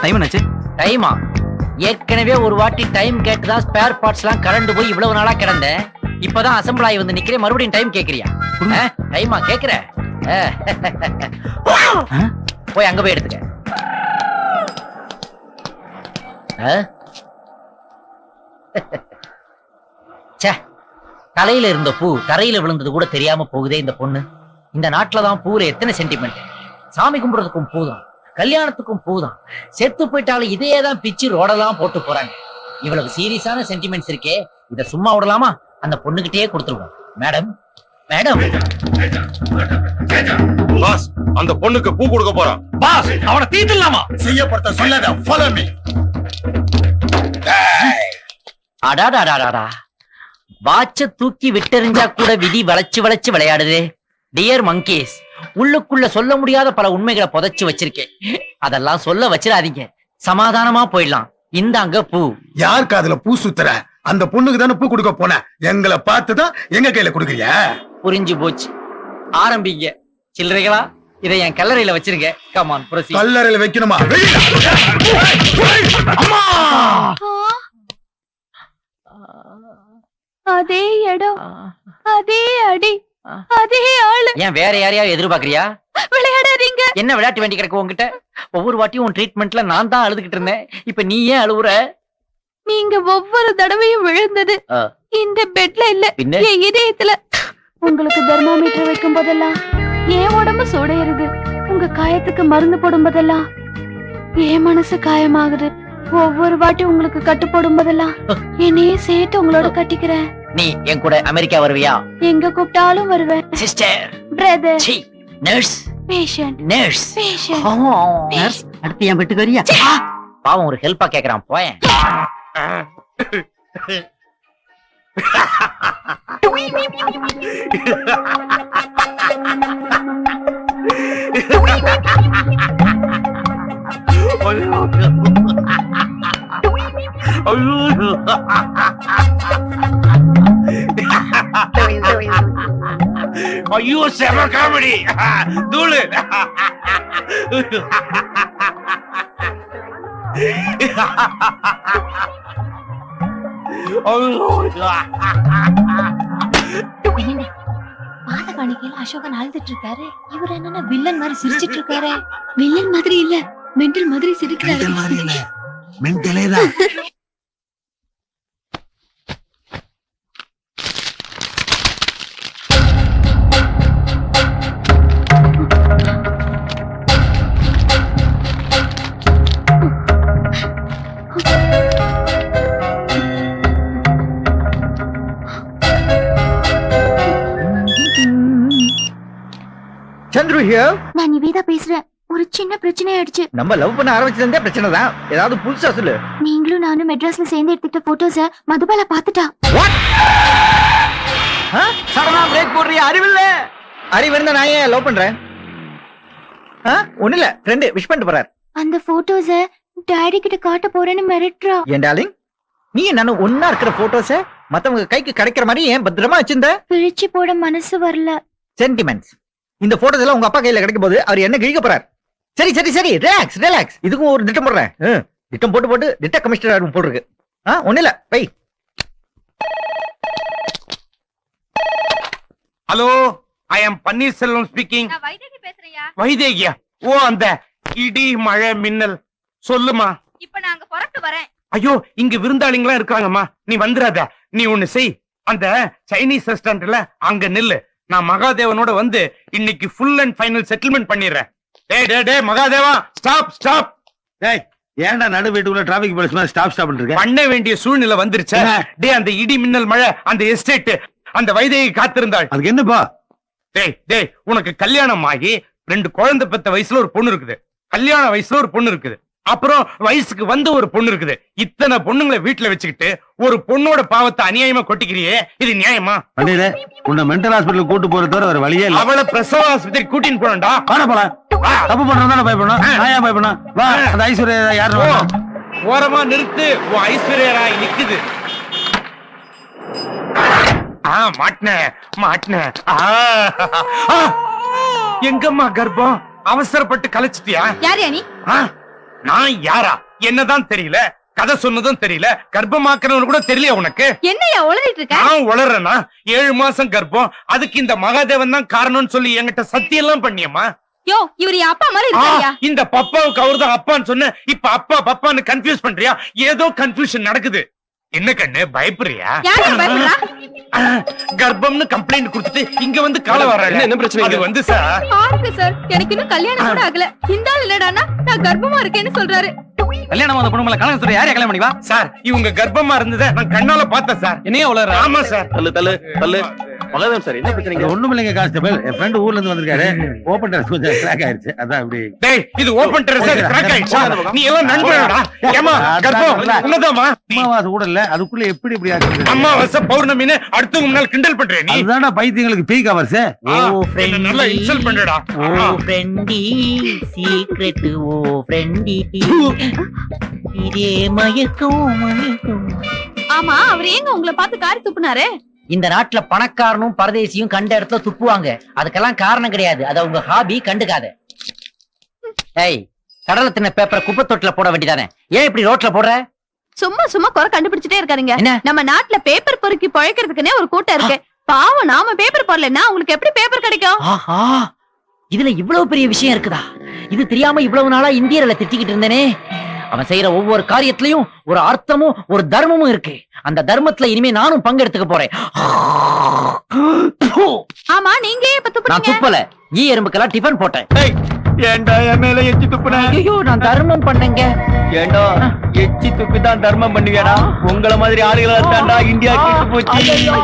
Time என்னாச்சு? டைமா? ஏற்கனவே ஒரு வாட்டி டைம் கேட்டுதான் ஸ்பேர் பார்ட்ஸ் எல்லாம் கரண்டு போய் இவ்வளவு நாளா கிடந்த. இப்பதான் அசம்பிள் ஆகி வந்து நிக்கிறேன், மறுபடியும் டைம் கேக்குறியா? டைமா கேக்குற? போய் அங்க போய் எடுத்துக்க. தலையில இருந்த பூ தரையில விழுந்தது கூட தெரியாம போகுதே இந்த பொண்ணு. இந்த நாட்டுலதான் பூல எத்தனை சென்டிமெண்ட். சாமி கும்பிடுறதுக்கும் பூதான், கல்யாணத்துக்கும் பூதான். செத்து போயிட்டாலும் இதையேதான் பிச்சு ரோடெல்லாம் போட்டு போறாங்க. இவ்வளவு சீரியஸான சென்டிமெண்ட்ஸ் இருக்கே, இத சும்மா விடலாமா? அந்த பொண்ணுகிட்டயே கொடுத்துருவோம். மேடம் மேடம், பாஸ் அந்த பொண்ணுக்கு பூ கொடுக்க போறான். பாஸ் அவனை தீர்த்துலாமா? செய்யப்பட்ட சொல்லாத, ஃபாலோ மீ. அடாடாடாடா, வாட்ச தூக்கி விட்டெறிஞ்சா கூட விதி வளைச்சு வளைச்சு விளையாடுதே. டியர் மங்கேஸ், உள்ளுக்குள்ள சொல்ல முடியாத பல உண்மைகளை புதைச்சு வச்சிருக்கேன். அதெல்லாம் சொல்ல வச்சிடாதீங்க, சமாதானமா போயிடலாம். இந்தாங்க பூ. யார் காதுல பூ சுத்துற? அந்த பொண்ணுக்கு தானே பூ கொடுக்க போன, எங்களை பார்த்துதான் எங்க கையில கொடுக்குறியா? புரிஞ்சு போச்சு, ஆரம்பிங்க. சில்லறைகளா, இதை என் கல்லறையில வச்சிருங்க. Come on proceed. கல்லறையில வைக்கணுமா? அதே இடம், அதே அடி, அதே ஆளு. ஏன் வேற யாரையாவது எதிர்பார்க்கறியா? விளையாடாதீங்க. என்ன விளையாட்டு வேண்டி கிடக்கு உங்ககிட்ட? ஒவ்வொரு வாட்டியும் உன் ட்ரீட்மெண்ட்ல நான் தான் அழுதுகிட்டு இருந்தேன். இப்ப நீ ஏன் அழுவுற? நீங்க ஒவ்வொரு தடவையும் விழுந்தது இந்த பெட்ல இல்ல, என் இதயத்துல. உங்களுக்கு தெர்மோமீட்டர் வைக்கும் போதெல்லாம் என் உடம்பு சூடையிருது. உங்க காயத்துக்கு மருந்து போடும் போதெல்லாம் என் மனசு காயமாகுது. ஒவ்வொரு வாட்டி உங்களுக்கு கட்டு போடும் போதெல்லாம் என்னையே சேர்த்து உங்களோட கட்டிக்கிறேன். நீ என் கூட அமெரிக்கா வருவியா? எங்க கூப்பிட்டாலும் வருவேன். Sister, brother, nurse, patient, nurse, patient. Nurse. அடுத்து என் வீட்டுக்கு வரியா? பாவம் ஒரு ஹெல்ப்பா கேக்குறான், போயேன். ஐயோ செம காமெடி. தூளு. அசோகன் அழுதுட்டு இருக்காரு. இவர் என்னன்னா வில்லன் மாதிரி சிரிச்சிட்டு இருக்காரு. வில்லன் மாதிரி இல்ல, மென்டல் மாதிரி சிரிக்கிறாரு. மென்டலே தான். சந்துரு ஹியர். நான் நிவேதா பேசுறேன். ஒரு சின்ன பிரச்சனை ஆயிடுச்சு. நம்ம லவ் பண்ண ஆரம்பிச்சதே பிரச்சனை தான். ஏதாவது புதுசா சொல்லு. நீங்களும் நானும் மெட்ராஸ்ல சேர்ந்து எடுத்துட்ட போட்டோஸ மதுபாலா பாத்துட்டா. சடனா பிரேக் போடுறியா? அறிவில்ல. அறிவு இருந்தா நான் ஏன் லவ் பண்றேன்? ஒண்ணு இல்ல, ஃப்ரெண்ட் விஷ் பண்ணிட்டு போறார். அந்த போட்டோஸ டாடி கிட்ட காட்ட போறேன்னு மிரட்டுறா. ஏன் டார்லிங், நீ நானும் ஒன்னா இருக்கிற போட்டோஸ மத்தவங்க கைக்கு கிடைக்கிற மாதிரி ஏன் பத்திரமா வச்சிருந்த? பிரிச்சு போட மனசு வரல. சென்டிமெண்ட்ஸ். இந்த போட்டோஸ் எல்லாம் உங்க அப்பா கையில கிடைக்கும் போது அவர் என்ன கிழிக்க போறார்? சரி சரி சரி, ரிலாக்ஸ் ரிலாக்ஸ். இதுக்கும் ஒரு திட்டம் போடுறேன். திட்டம் போட்டு போட்டு திட்ட கமிஷனர் போட்டுருக்கு. ஒண்ணு இல்ல, bye. Hello, I am Panneerselvam speaking. நான் வைதேகி பேசுறேன்யா. வைதேகியா? ஓ, அந்த இடி மழை மின்னல். சொல்லுமா. இப்ப நான் அங்க புறப்பட்டு வரேன். ஐயோ, இங்க விருந்தாளிங்களா இருக்காங்கம்மா, நீ வந்துடாத. நீ ஒண்ணு செய், அந்த சைனீஸ் ரெஸ்டாரண்ட்ல அங்க நில்லு. நான் மகாதேவனோட வந்து இன்னைக்கு ஃபுல் அண்ட் ஃபைனல் செட்டில்மெண்ட் பண்ணிடுறேன். டேய் டேய் டேய் மகாதேவா, ஸ்டாப் ஸ்டாப். டேய், ஏன்டா நடு வீட்டுக்குள்ள டிராபிக் போலீஸ் மாதிரி ஸ்டாப் ஸ்டாப் பண்ணிருக்க? பண்ண வேண்டிய சூழ்நிலை வந்துருச்சு. டேய், அந்த இடி மின்னல் மழை, அந்த எஸ்டேட், அந்த வைதேகி காத்திருந்தாள். அதுக்கு என்னப்பா? டேய் டேய், உனக்கு கல்யாணம் ஆகி 2 குழந்தை பெத்த வயசுல ஒரு பொண்ணு இருக்குது, கல்யாண வயசுல ஒரு பொண்ணு இருக்குது, அப்புறம் வயசுக்கு வந்த ஒரு பொண்ணு இருக்குது. இத்தனை பொண்ணுங்களை வீட்டுல வச்சுக்கிட்டு ஒரு பொண்ணோட பாவத்தை அநியாயமா கொட்டிக்கிறியே, இது நியாயமா? பண்டிகை, உன்னை மென்டல் ஹாஸ்பிட்டல் கூட்டு போற தவிர வேற வழியே இல்ல. அவளை பிரசவ ஆஸ்பத்திரி கூட்டின்னு போறா. போலாம். தப்பு பண்றதா பயப்படணும். நான் ஏன் பயப்படணும்? வா, அந்த ஐஸ்வர்யா யாரு? ஓரமா நிறுத்து. உன் ஐஸ்வர்யா ராய் நிக்குது. மாட்டின. எங்கம்மா கர்ப்பம்? அவசரப்பட்டு கலைச்சிட்டியா? யார் நீ? நான் யாரா? என்னதான் தெரியல, கதை சொன்னதும் தெரியல, கர்ப்பமாக்கணும்னு கூட தெரியல உனக்கு. என்னையா உளறிட்டு இருக்க? நான் உளறேனா? 7 மாசம் கர்ப்பம், அதுக்கு இந்த மகாதேவன் தான் காரணம்னு சொல்லி என்கிட்ட சத்தியம் எல்லாம் பண்ணியம்மா. யோ, இவர் என் அப்பா மாதிரி இருக்காரியா? இந்த பப்பாவுக்கு அவர்தான் அப்பான்னு சொன்ன, இப்ப அப்பா பப்பான்னு கன்ஃபியூஸ் பண்றியா? ஏதோ கன்ஃபியூஷன் நடக்குது. என்ன கண்ணு, பயப்படுறியா? யாரு பயப்படுறா? கர்ப்பம்னு கம்ப்ளைண்ட் கொடுத்துட்டு இங்க வந்து கால வர என்ன பிரச்சனை? அது வந்து சார், பாருங்க சார், எனக்கு இன்னும் கல்யாணம் கூட ஆகல. இந்த ஆள் இல்லடானா நான் கர்ப்பமா இருக்கேன்னு சொல்றாரு. கல்யாணம் ஆன பொண்ணுங்களை கணக்கு சொல்ற யாரையா கல்யாணம் பண்ணிவா? சார் இவங்க கர்ப்பமா இருந்ததை நான் கண்ணால பார்த்தேன் சார். என்னையா உளற? ஆமா சார். தள்ளு தள்ளு தள்ளு. மகாதேவன் சார், என்ன பிரச்சனைங்க? ஒண்ணும் இல்லைங்க கான்ஸ்டபிள், என் ஃப்ரெண்ட் ஊர்ல இருந்து வந்திருக்காரு. ஓபன் டெரஸ் கொஞ்சம் கிராக் ஆயிருச்சு, அதான் அப்படி. டேய், இது ஓபன் டெரஸ் கிராக் ஆயிடுச்சா? நீ எல்லாம் நண்பர்களா? ஏமா கர்ப்பம் உன்னதாமா? அம்மாவாசை கூட இல்ல, அதுக்குள்ள எப்படி இப்படி ஆகுது? அம்மாவாசை பௌர்ணமின்னு அடுத்தவங்க முன்னால் கிண்டல் பண்றே நீ. அதுதான்டா பைத்தியங்களுக்கு பீக் அவர்ஸ். என்ன நல்லா இன்சல்ட் பண்றடா. ஓ ஃப்ரெண்டி சீக்ரெட், ஓ ஃப்ரெண்டி இதே மயக்கம் மயக்கம். ஆமா, அவர் ஏங்க உங்களை பார்த்து காரி துப்புனாரு? இந்த நாட்டுல பணக்காரனும் பரதேசியும் கண்ட இடத்துல துப்புவாங்க. அதுக்கெல்லாம் காரணம் கிடையாது, அது உங்க ஹாபி, கண்டுக்காத. ஏய், கடலை தின்ன பேப்பரை குப்பை தொட்டில போட வேண்டியதானே, ஏன் இப்படி ரோட்ல போடுற? சும்மா சும்மா குறை கண்டுபிடிச்சிட்டே இருக்காருங்க. என்ன? நம்ம நாட்டுல பேப்பர் பொறுக்கி பழைக்கிறதுக்குன்னே ஒரு கூட்டம் இருக்கு. பாவம், நாம பேப்பர் போடலன்னா உங்களுக்கு எப்படி பேப்பர் கிடைக்கும்? ஆஹா, இதுல இவ்வளவு பெரிய விஷயம் இருக்குதா? இது தெரியாம இவ்வளவு நாளா இந்தியர்களை திட்டிக்கிட்டு இருந்தேனே. அவன் செய்யற ஒவ்வொரு காரியத்திலையும் ஒரு அர்த்தமும் ஒரு தர்மமும் இருக்கு. அந்த தர்மத்துல இனிமே நானும் பங்கெடுத்துக்க போறேன். ஆமா, நீங்க ஏன் இப்ப நான் துப்புனீங்க? துப்பல, ஈ எறும்புக்கெல்லாம் டிஃபன் போட்டேன். ஏண்டா என் மேல எச்சி துப்புன? ஐயோ, நான் தர்மம் பண்ணேங்க. ஏண்டா எச்சி துப்பி தான் தர்மம் பண்ணுவியாடா? உங்கள மாதிரி ஆளுகளை தாண்டா இந்தியா கெட்டு போச்சு. ஐயோ.